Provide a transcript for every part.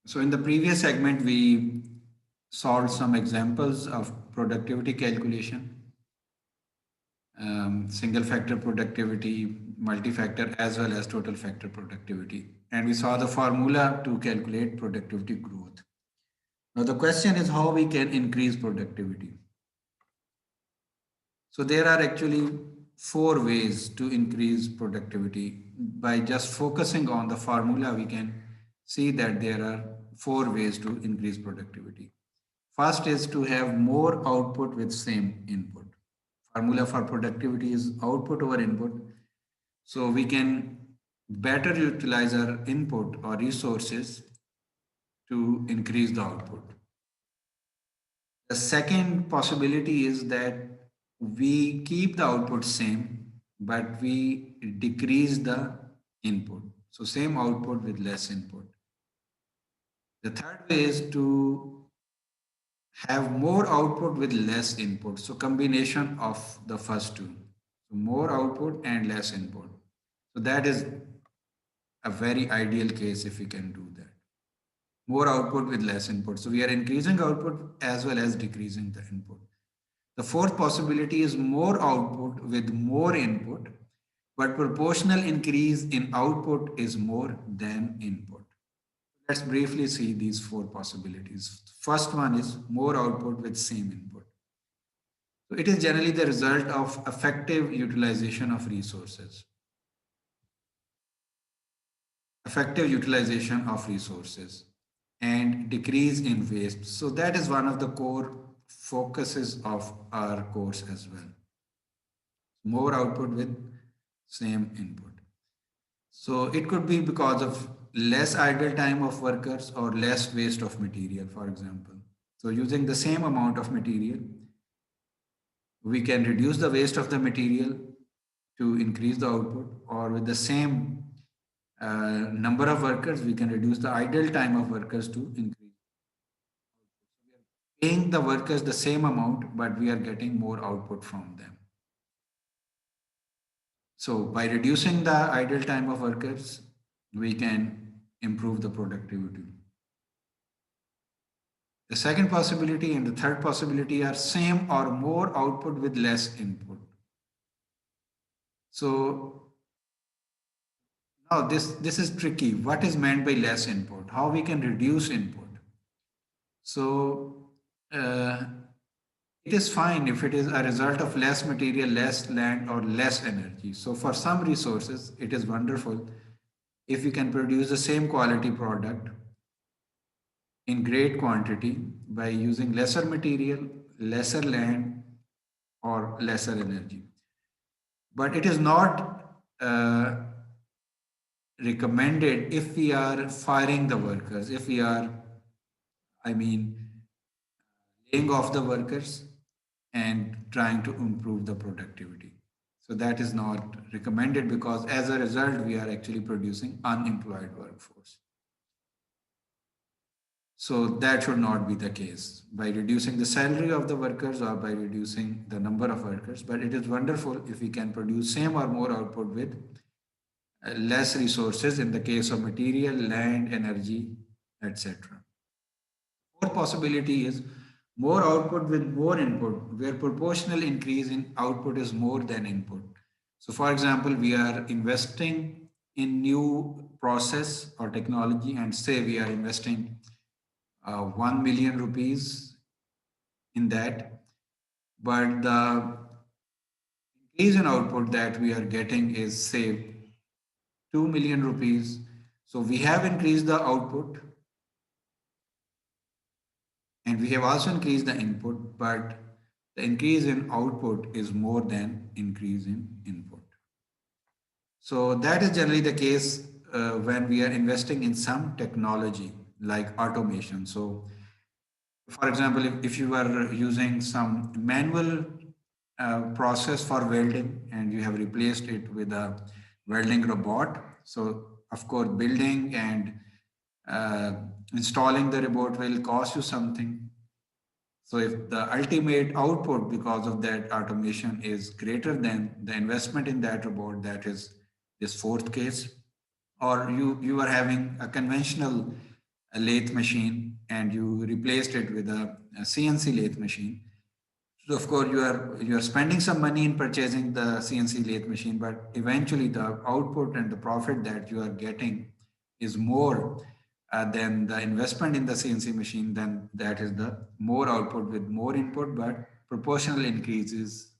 So in the previous segment, we solved some examples of productivity calculation, single factor productivity, multi-factor, as well as total factor productivity. And we saw the formula to calculate productivity growth. Now the question is how we can increase productivity. So there are actually four ways to increase productivity. By just focusing on the formula, we can see that there are four ways to increase productivity. First is to have more output with same input. Formula for productivity is output over input. So we can better utilize our input or resources to increase the output. The second possibility is that we keep the output same, but we decrease the input. So same output with less input. The third way is to have more output with less input. So combination of the first two. So more output and less input. So that is a very ideal case if we can do that. More output with less input. So we are increasing output as well as decreasing the input. The fourth possibility is more output with more input, but proportional increase in output is more than input. Let's briefly see these four possibilities. First one is more output with same input. So it is generally the result of effective utilization of resources. Effective utilization of resources and decrease in waste. So that is one of the core focuses of our course as well. More output with same input. So it could be because of less idle time of workers or less waste of material, for example. So using the same amount of material, we can reduce the waste of the material to increase the output, or with the same number of workers, we can reduce the idle time of workers to increase. We are paying the workers the same amount, but we are getting more output from them. So by reducing the idle time of workers, we can improve the productivity. The second possibility and the third possibility are same or more output with less input. So now this is tricky. What is meant by less input? How we can reduce input? So uh, it is fine if it is a result of less material, less land, or less energy. So for some resources, it is wonderful if you can produce the same quality product in great quantity by using lesser material, lesser land, or lesser energy. But it is not recommended if we are firing the workers, if we are, I mean, laying off the workers and trying to improve the productivity. So that is not recommended because as a result, we are actually producing unemployed workforce. So that should not be the case by reducing the salary of the workers or by reducing the number of workers. But it is wonderful if we can produce same or more output with less resources in the case of material, land, energy, etc. Fourth possibility is more output with more input, where proportional increase in output is more than input. So for example, we are investing in new process or technology and say we are investing 1 million rupees in that, but the increase in output that we are getting is say 2 million rupees. So we have increased the output and we have also increased the input, but the increase in output is more than increase in input. So that is generally the case when we are investing in some technology like automation. So for example, if you are using some manual process for welding and you have replaced it with a welding robot, so of course building and uh, installing the robot will cost you something. So if the ultimate output because of that automation is greater than the investment in that robot, that is this fourth case, or you are having a conventional a lathe machine and you replaced it with a CNC lathe machine. So of course you are spending some money in purchasing the CNC lathe machine, but eventually the output and the profit that you are getting is more than the investment in the CNC machine. Then that is the more output with more input, but proportional increases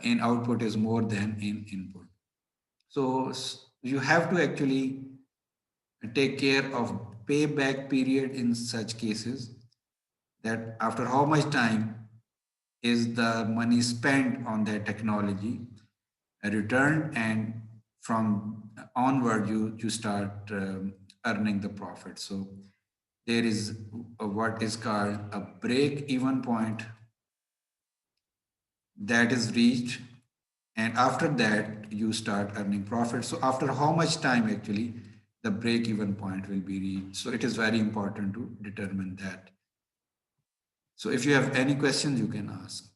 in output is more than in input. So you have to actually take care of payback period in such cases, that after how much time is the money spent on that technology returned, and from onward you start earning the profit. So there is what is called a break even point that is reached, and after that you start earning profit. So after how much time actually the break even point will be reached? So it is very important to determine that. So if you have any questions, you can ask.